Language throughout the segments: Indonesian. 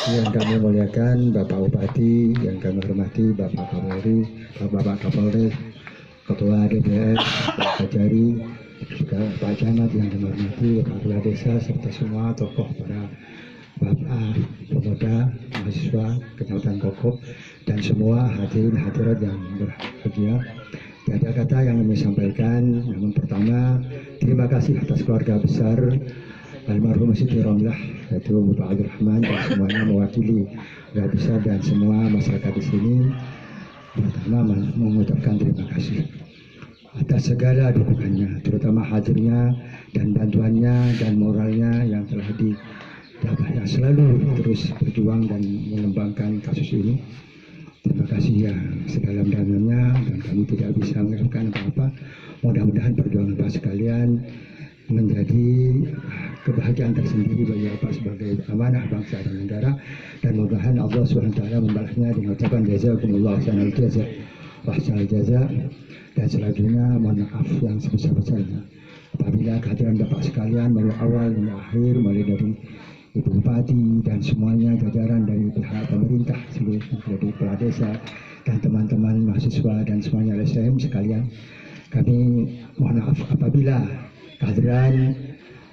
Yang kami muliakan Bapak Bupati, yang kami hormati Bapak Kapolri, Bapak Kapolres, Ketua DPR, Pak Kajari, juga Pak Camat yang kami hormati, Bapak Kepala Desa, serta semua tokoh para Bapak pemuda, mahasiswa, Kecamatan Kokok, dan semua hadirin hadirat yang berbahagia. Ada kata yang kami sampaikan, namun pertama, terima kasih atas keluarga besar almarhum Siti Romlah, yaitu Bapak Abdul Rahman dan semuanya mewakili keluarga besar dan semua masyarakat di sini. Pertama mengucapkan terima kasih atas segala dukungannya, terutama hadirnya dan bantuannya dan moralnya yang telah yang selalu terus berjuang dan mengembangkan kasus ini. Terima kasih ya sedalam-dalamnya, dan kami tidak bisa mengucapkan apa-apa. Mudah-mudahan perjuangan Bapak sekalian menjadi kebahagiaan tersendiri bagi Bapak sebagai amanah bangsa dan negara, dan mudah-mudahan Allah SWT membalasnya dengan ucapan jazakumullah khairal jaza wa ahsanal jaza. Dan selanjutnya mohon maaf yang sebesar-besarnya apabila kehadiran Bapak sekalian mulai awal hingga akhir, mulai dari Ibu Bupati dan semuanya jajaran dari pihak pemerintah, seluruh dari kepala desa dan teman-teman mahasiswa dan semuanya LSM sekalian, kami mohon maaf apabila kehadiran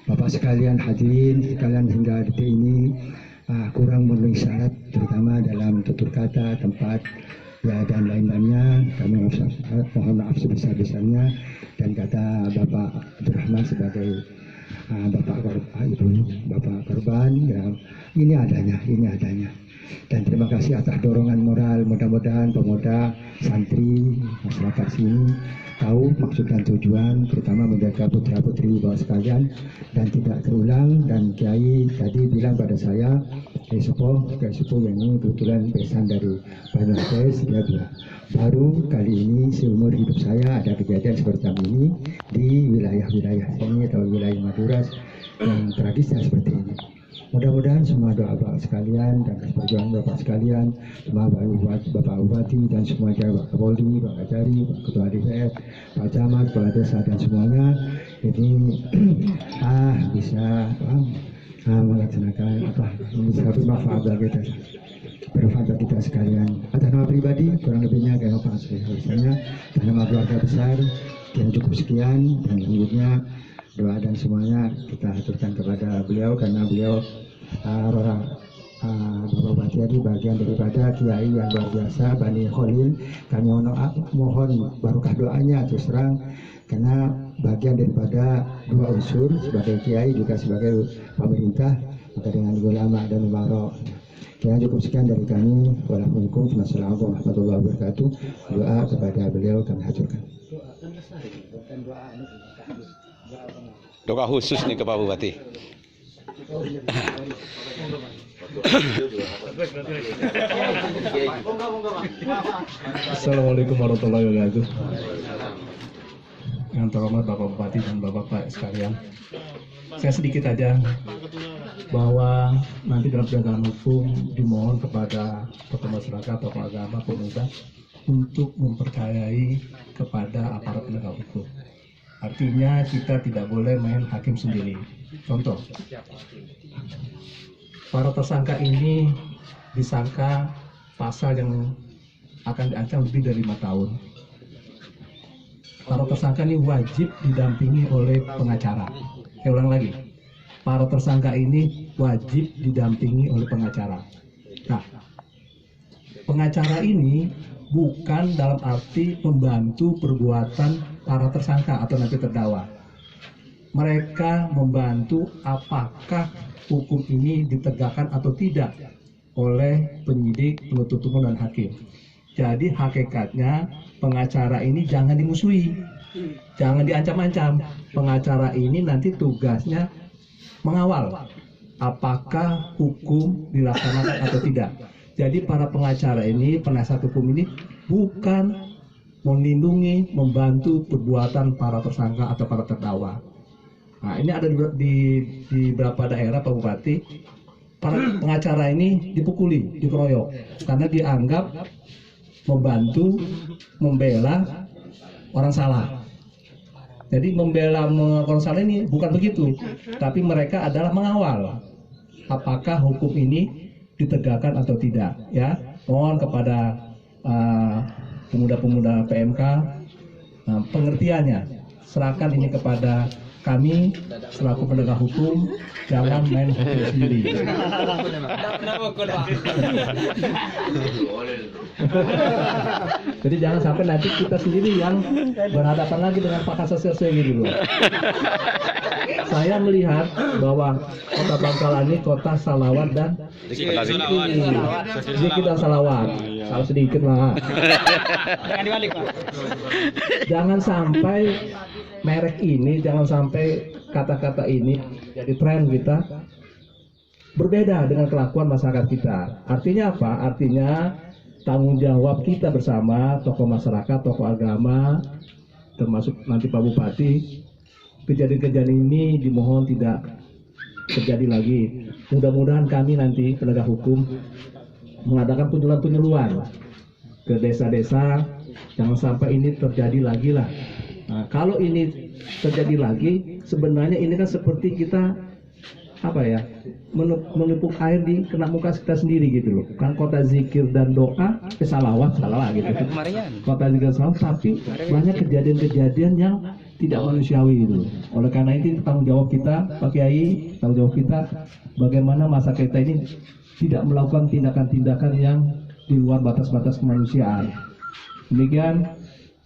Bapak sekalian hadirin sekalian hingga detik ini kurang memenuhi syarat, terutama dalam tutur kata, tempat, ya dan lain-lainnya. Kami mohon maaf sebesar-besarnya, dan kata Bapak Abdurrahman sebagai Bapak korban, ya ini adanya. Dan terima kasih atas dorongan moral. Mudah-mudahan pemuda, santri, masyarakat sini tahu maksud dan tujuan, terutama menjaga putra-putri Bapak sekalian dan tidak terulang. Dan Kiai tadi bilang pada saya, Kiai Sepuh yang ini kebetulan besan dari Banyuwangi, dia bilang baru kali ini seumur hidup saya ada kejadian seperti ini di wilayah-wilayah ini atau wilayah Madura yang tradisinya seperti ini. Mudah-mudahan semua doa Bapak sekalian dan perjuangan Bapak sekalian, semua Bapak Bupati dan semua Bapak Kapolri, Pak Kajari, Pak Ketua DPR, Pak Camat, Kepala Desa dan semuanya ini bisa melaksanakan bisa bermanfaat bagi kita sekalian. Atas nama pribadi kurang lebihnya kayak apa misalnya, atas nama keluarga besar yang cukup sekian, dan selanjutnya doa dan semuanya kita aturkan kepada beliau, karena beliau Bapak Bupati tadi bagian daripada kiai yang luar biasa Bani Khalil. Kami mohon barokah doanya terus terang, karena bagian daripada dua unsur, sebagai kiai juga sebagai pemerintah, maka dengan ulama dan mubarok. Ya, cukup sekian dari kami. Wassalamualaikum warahmatullahi wabarakatuh. Doa kepada beliau kami haturkan. Doa khusus nih ke Pak Bupati. Assalamualaikum warahmatullahi wabarakatuh. Yang terhormat Bapak Bupati dan Bapak sekalian, saya sedikit aja bahwa nanti dalam penegakan hukum dimohon kepada tokoh masyarakat, tokoh agama, pemuda untuk mempercayai kepada aparat penegak hukum. Artinya kita tidak boleh main hakim sendiri. Contoh, para tersangka ini disangka pasal yang akan diancam lebih dari 5 tahun. Para tersangka ini wajib didampingi oleh pengacara. Saya ulang lagi, para tersangka ini wajib didampingi oleh pengacara. Nah, pengacara ini bukan dalam arti membantu perbuatan para tersangka atau nanti terdakwa. Mereka membantu apakah hukum ini ditegakkan atau tidak oleh penyidik, penuntut umum, dan hakim. Jadi hakikatnya pengacara ini jangan dimusuhi, jangan diancam-ancam. Pengacara ini nanti tugasnya mengawal apakah hukum dilaksanakan atau tidak. Jadi para pengacara ini, penasihat hukum ini bukan melindungi, membantu perbuatan para tersangka atau para terdakwa. Nah, ini ada di beberapa daerah Pak Bupati, para pengacara ini dipukuli, dikeroyok karena dianggap membantu membela orang salah. Jadi membela orang salah ini bukan begitu, tapi mereka adalah mengawal apakah hukum ini ditegakkan atau tidak, ya. Mohon kepada pemuda-pemuda PMK pengertiannya, serahkan ini kepada kami selaku penegak hukum, jangan main hakim sendiri. Jadi jangan sampai nanti kita sendiri yang berhadapan lagi dengan Pak Kasasi gitu loh. Saya melihat bahwa kota Bangkalan ini kota salawat dan zikir dan salawat. Salah sedikit lah. Jangan sampai merek ini, jangan sampai kata-kata ini jadi tren kita berbeda dengan kelakuan masyarakat kita. Artinya apa? Artinya tanggung jawab kita bersama, tokoh masyarakat, tokoh agama, termasuk nanti Pak Bupati, kejadian-kejadian ini dimohon tidak terjadi lagi. Mudah-mudahan kami nanti penegak hukum mengadakan penyuluhan ke desa-desa, jangan sampai ini terjadi lagi lah. Nah, kalau ini terjadi lagi, sebenarnya ini kan seperti kita menepuk air di kena muka kita sendiri gitu loh. Kan kota zikir dan doa, salawat gitu. Kota zikir dan salawat, tapi banyak kejadian-kejadian yang tidak manusiawi gitu. Oleh karena itu tanggung jawab kita, Pak Kiai, tanggung jawab kita bagaimana masa kita ini tidak melakukan tindakan-tindakan yang di luar batas-batas kemanusiaan. Demikian,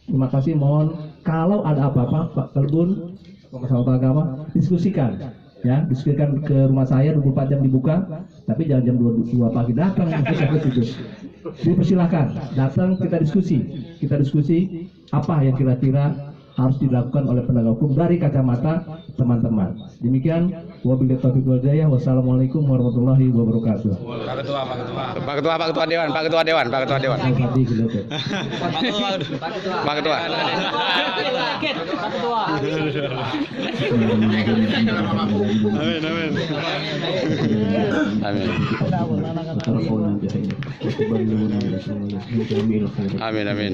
terima kasih. Mohon kalau ada apa-apa, Pak Kelbun, Masalah Agama, diskusikan. Ya, diskusikan ke rumah saya 24 jam dibuka, tapi jangan jam 2 pagi datang itu. Dipersilahkan datang, kita diskusi apa yang kira-kira harus dilakukan oleh penegak hukum dari kacamata teman-teman. Demikian, wabillahi taufiq wal hidayah. Wassalamualaikum warahmatullahi wabarakatuh. Pak Ketua Dewan. Amin.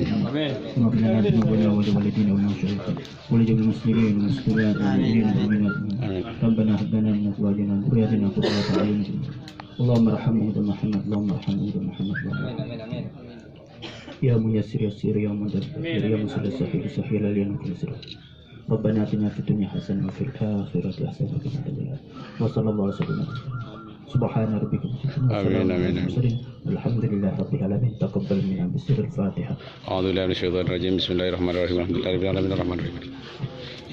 Boleh jadi muslimin muslimat mu'minin mu'minat. Rabbana hab lana min azwajina wa dhurriyyatina qurrata a'yun. Allahumma arhamna wa Muhammad, Allahumma arhamna wa Muhammad. Amin. Ya muyassir yassir, ya mudabbir, ya musaddiq sahih lana kulli sir. Rabbana atina fid dunya hasanah wa fil akhirati hasanah wa qina adzabannar. Wa sallallahu alaihi wasallam. Subhana rabbika Amin. Alhamdulillah rabbil alamin. Taqabbal minna bisirril Fatihah. A'udzu billahi minasyaitonir rajim. Bismillahirrahmanirrahim. Alhamdulillahi rabbil alamin arrahmanir rahim.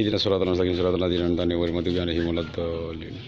Ihdinas siratal mustaqim siratal ladzina an'amta 'alaihim ghairil maghdubi 'alaihim waladdallin.